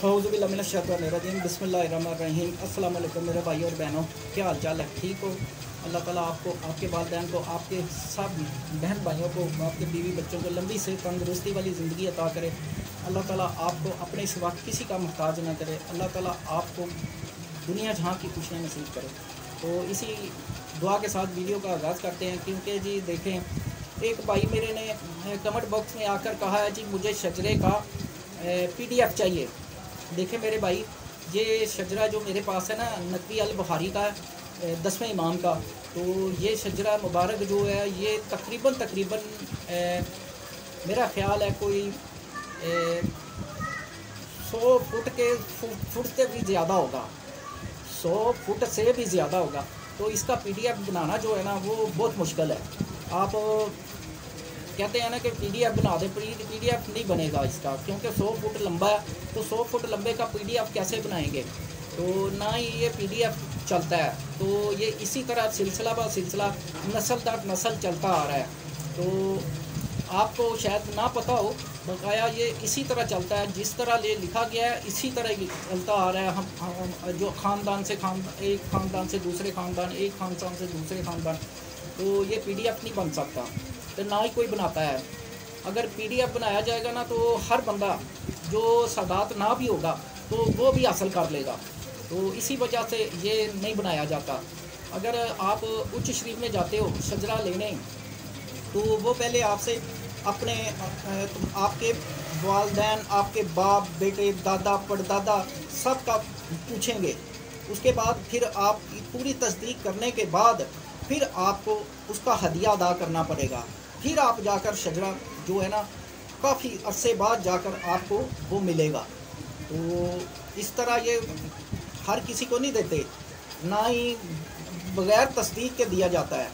हौज़ुबिल्लाहिमिनश्शैतानिर्रजीम बिस्मिल्लाहिर्रहमानिर्रहीम। अस्सलाम वालेकुम मेरे भाई और बहनों, क्या हाल चाल है? ठीक हो? अल्लाह ताला आपको, आपके वालिदैन को, आपके सब बहन भाइयों को, आपके बीवी बच्चों को लंबी से तंदुरुस्ती वाली ज़िंदगी अता करे। अल्लाह ताला आपको अपने सिवा किसी का मोहताज ना करे। अल्लाह ताला आपको दुनिया जहाँ की खुशियाँ नसीब करे। तो इसी दुआ के साथ वीडियो का आगाज़ करते हैं, क्योंकि जी देखें, एक भाई मेरे ने कमेंट बॉक्स में आकर कहा है जी मुझे शजरे का PDF चाहिए। देखें मेरे भाई, ये शजरा जो मेरे पास है ना, नकवी अल बुखारी का 10वें इमाम का, तो ये शजरा मुबारक जो है ये तकरीबन मेरा ख़्याल है कोई 100 फुट से भी ज़्यादा होगा, 100 फुट से भी ज़्यादा होगा। तो इसका PDF बनाना जो है ना वो बहुत मुश्किल है। आप कहते हैं ना कि PDF बना दे, PDF नहीं बनेगा इसका, क्योंकि 100 फुट लंबा है। तो 100 फुट लंबे का PDF कैसे बनाएंगे? तो ना ही ये PDF चलता है। तो ये इसी तरह सिलसिला ब सिलसिला नस्ल दर नस्ल चलता आ रहा है। तो आपको शायद ना पता हो, बकाया ये इसी तरह चलता है, जिस तरह ये लिखा गया है इसी तरह ही चलता आ रहा है। हम जो ख़ानदान से एक ख़ानदान से दूसरे ख़ानदान, एक ख़ानदान से दूसरे ख़ानदान, तो ये PDF नहीं बन सकता, तो ना ही कोई बनाता है। अगर PDF बनाया जाएगा ना, तो हर बंदा जो सादात ना भी होगा तो वो भी हासिल कर लेगा। तो इसी वजह से ये नहीं बनाया जाता। अगर आप उच्च शरीफ में जाते हो शजरा लेने, तो वो पहले आपसे अपने आपके वालिदैन, आपके बाप बेटे, दादा परदादा सब का पूछेंगे। उसके बाद फिर आप पूरी तस्दीक करने के बाद फिर आपको उसका हदिया अदा करना पड़ेगा। फिर आप जाकर शजरा जो है ना, काफ़ी अरसे बाद जाकर आपको वो मिलेगा। तो इस तरह ये हर किसी को नहीं देते, ना ही बग़ैर तस्दीक के दिया जाता है।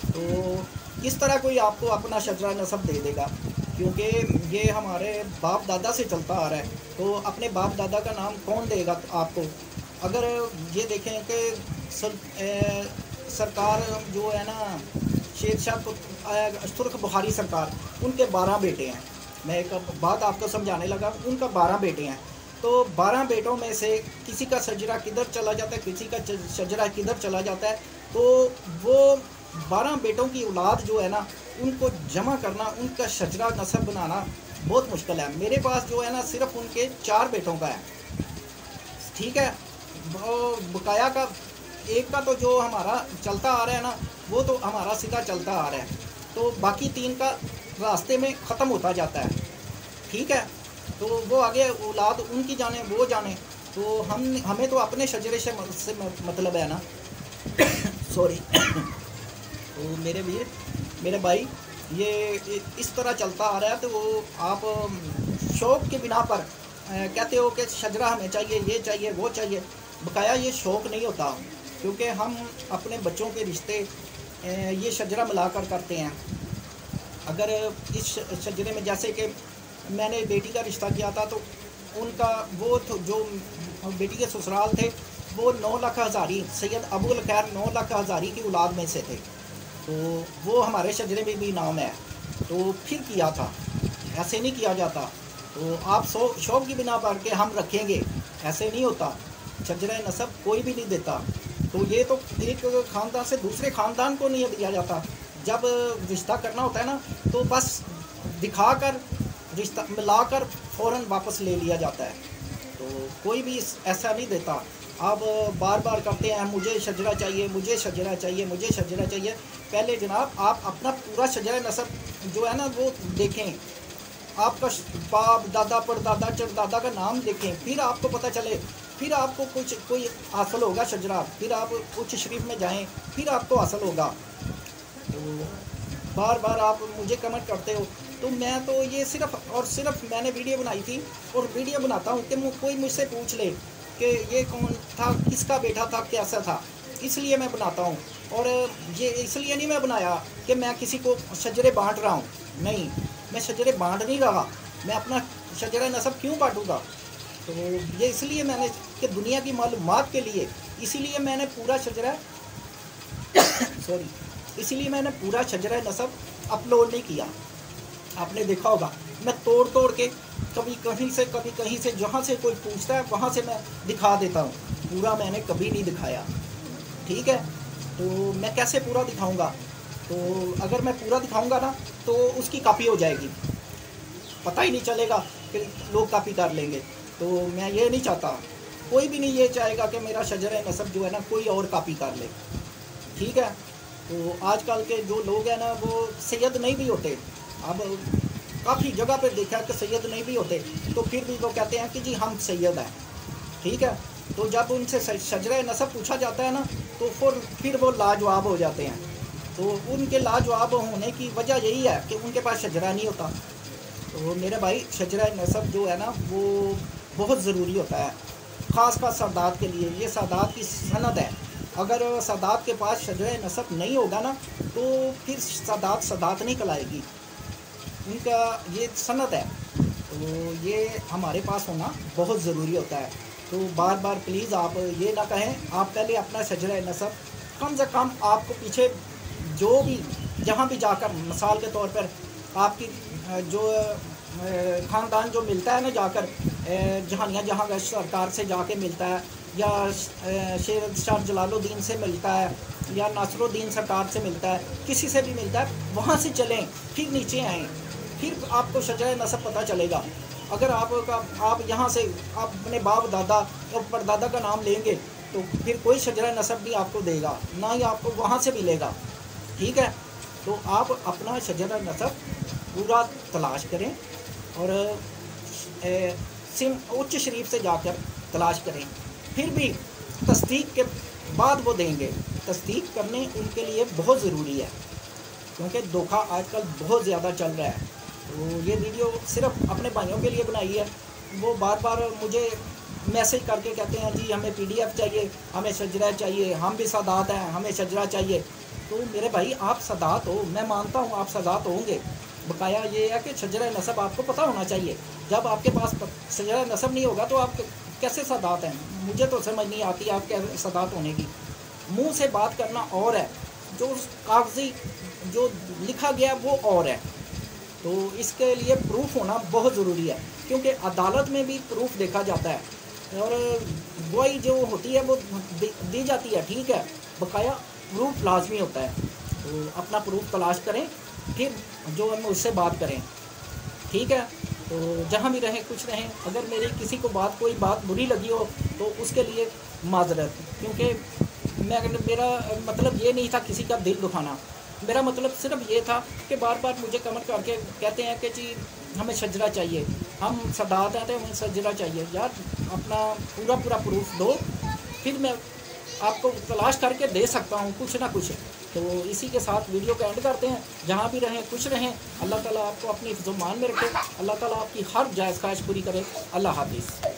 तो किस तरह कोई आपको अपना शजरा नसब दे देगा? क्योंकि ये हमारे बाप दादा से चलता आ रहा है। तो अपने बाप दादा का नाम कौन देगा आपको? अगर ये देखें कि सरकार जो है ना, शेरशाह सुर्ख बुखारी सरकार, उनके 12 बेटे हैं। मैं एक बात आपको समझाने लगा, उनका 12 बेटे हैं। तो 12 बेटों में से किसी का शजरा किधर चला जाता है, किसी का शजरा किधर चला जाता है। तो वो 12 बेटों की औलाद जो है ना, उनको जमा करना, उनका शजरा नसब बनाना बहुत मुश्किल है। मेरे पास जो है ना सिर्फ उनके 4 बेटों का है, ठीक है। बकाया का एक का तो जो हमारा चलता आ रहा है ना, वो तो हमारा सीधा चलता आ रहा है। तो बाकी 3 का रास्ते में ख़त्म होता जाता है, ठीक है। तो वो आगे औलाद उनकी जाने, वो जाने। तो हमें तो अपने शजरे से मतलब है ना सॉरी तो मेरे वीर, मेरे भाई, ये इस तरह चलता आ रहा है। तो वो आप शौक़ के बिना पर कहते हो कि शजरा हमें चाहिए, ये चाहिए, वो चाहिए। बकाया ये शौक़ नहीं होता, क्योंकि हम अपने बच्चों के रिश्ते ये शजरा मिलाकर करते हैं। अगर इस शजरे में, जैसे कि मैंने बेटी का रिश्ता किया था, तो उनका वो जो बेटी के ससुराल थे वो 9 लाख हज़ारी, सैयद अबुल खैर 9 लाख हज़ारी की औलाद में से थे। तो वो हमारे शजरे में भी नाम है। तो फिर किया था, ऐसे नहीं किया जाता। तो आप शौक़ की बिना पर के हम रखेंगे, ऐसे नहीं होता। शजरा नसब कोई भी नहीं देता। तो ये तो एक ख़ानदान से दूसरे ख़ानदान को नहीं दिया जाता। जब रिश्ता करना होता है ना, तो बस दिखाकर रिश्ता मिलाकर फ़ौरन वापस ले लिया जाता है। तो कोई भी ऐसा नहीं देता। आप बार बार करते हैं मुझे शजरा चाहिए, मुझे शजरा चाहिए, मुझे शजरा चाहिए। पहले जनाब आप अपना पूरा शजरा नसब जो है ना वो देखें, आपका बाप दादा परदादा चरदादा का नाम देखें, फिर आपको पता चले, फिर आपको कोई हासिल होगा शजरा। फिर आप उच्च शरीफ में जाएं, फिर आपको हासिल होगा। तो बार बार आप मुझे कमेंट करते हो, तो मैं तो ये सिर्फ और सिर्फ मैंने वीडियो बनाई थी और वीडियो बनाता हूँ कि कोई मुझसे पूछ ले कि ये कौन था, किसका बेटा था, कैसा था, इसलिए मैं बनाता हूँ। और ये इसलिए नहीं मैं बनाया कि मैं किसी को शजरे बांट रहा हूँ, नहीं, मैं शजरे बांट नहीं रहा। मैं अपना शजरा नसब क्यों बांटूँगा? तो ये इसलिए मैंने कि दुनिया की मालूमात के लिए, इसीलिए मैंने पूरा शजरा इसीलिए मैंने पूरा शजरा नसब अपलोड नहीं किया। आपने देखा होगा मैं तोड़ तोड़ के कभी कहीं से कभी कहीं से, जहाँ से कोई पूछता है वहाँ से मैं दिखा देता हूँ। पूरा मैंने कभी नहीं दिखाया, ठीक है। तो मैं कैसे पूरा दिखाऊंगा? तो अगर मैं पूरा दिखाऊंगा ना तो उसकी कॉपी हो जाएगी, पता ही नहीं चलेगा कि लोग कॉपी कर लेंगे। तो मैं ये नहीं चाहता, कोई भी नहीं ये चाहेगा कि मेरा शजर नसब जो है ना कोई और कॉपी कर ले, ठीक है। तो आजकल के जो लोग हैं ना वो सैयद नहीं भी होते। अब काफ़ी जगह पे देखा कि सैयद नहीं भी होते तो फिर भी वो कहते हैं कि जी हम सैयद हैं, ठीक है। तो जब उनसे शजर नसब पूछा जाता है ना तो फिर वो लाजवाब हो जाते हैं। तो उनके लाजवाब होने की वजह यही है कि उनके पास शजरा नहीं होता। तो मेरे भाई शजरा नसब जो है ना वो बहुत ज़रूरी होता है, ख़ास सादात के लिए। ये सादात की सनद है। अगर सादात के पास शजरा नसब नहीं होगा ना तो फिर सादात नहीं कहलाएगी, उनका ये सनद है। तो ये हमारे पास होना बहुत ज़रूरी होता है। तो बार बार प्लीज़ आप ये ना कहें, आप पहले अपना शजरा नसब कम से कम, आपको पीछे जो भी जहाँ भी जाकर, मिसाल के तौर पर आपकी जो ख़ानदान जो मिलता है ना जाकर, जहाँ सरकार से जाके मिलता है, या शेर शाह जलालुद्दीन से मिलता है, या नासरुद्दीन सरकार से मिलता है, किसी से भी मिलता है, वहाँ से चलें, फिर नीचे आएँ, फिर आपको शजरा नसब पता चलेगा। अगर आप यहाँ से आप अपने बाप दादा और परदादा का नाम लेंगे तो फिर कोई शजरा नसब नहीं आपको देगा, ना ही आपको वहाँ से मिलेगा, ठीक है। तो आप अपना शजरा नसब पूरा तलाश करें और उच्च शरीफ से जाकर तलाश करें। फिर भी तस्दीक के बाद वो देंगे। तस्दीक करने उनके लिए बहुत ज़रूरी है, क्योंकि धोखा आजकल बहुत ज़्यादा चल रहा है। तो ये वीडियो सिर्फ अपने भाइयों के लिए बनाई है। वो बार बार मुझे मैसेज करके कहते हैं जी हमें PDF चाहिए, हमें शजरा चाहिए, हम भी सादात हैं, हमें शजरा चाहिए। तो मेरे भाई आप सादात हो, मैं मानता हूँ आप सादात होंगे, बकाया ये है कि शजरा नसब आपको पता होना चाहिए। जब आपके पास शजरा नसब नहीं होगा तो आप कैसे सादात हैं? मुझे तो समझ नहीं आती आप क्या सादात होने की। मुँह से बात करना और है, जो कागजी जो लिखा गया वो और है। तो इसके लिए प्रूफ होना बहुत ज़रूरी है, क्योंकि अदालत में भी प्रूफ देखा जाता है और गवाही जो होती है वो दी जाती है, ठीक है, बकाया प्रूफ लाजमी होता है। तो अपना प्रूफ तलाश करें, फिर जो हम उससे बात करें, ठीक है। तो जहाँ भी रहें खुश रहें। अगर मेरी किसी को कोई बात बुरी लगी हो तो उसके लिए माजरत, क्योंकि मेरा मतलब ये नहीं था किसी का दिल दुखाना। मेरा मतलब सिर्फ ये था कि बार बार मुझे कमेंट करके कहते हैं कि जी हमें शजरा चाहिए, हम सादात हैं तो हमें शजरा चाहिए। यार अपना पूरा प्रूफ दो, फिर मैं आपको तलाश करके दे सकता हूँ कुछ ना कुछ। तो इसी के साथ वीडियो का एंड करते हैं। जहाँ भी रहें खुश रहें। अल्लाह ताला आपको अपनी हिफ्ज़-ओ-मान में रखे। अल्लाह ताला आपकी हर जायज़ ख्वाहिश पूरी करे। अल्लाह हाफ़िज़।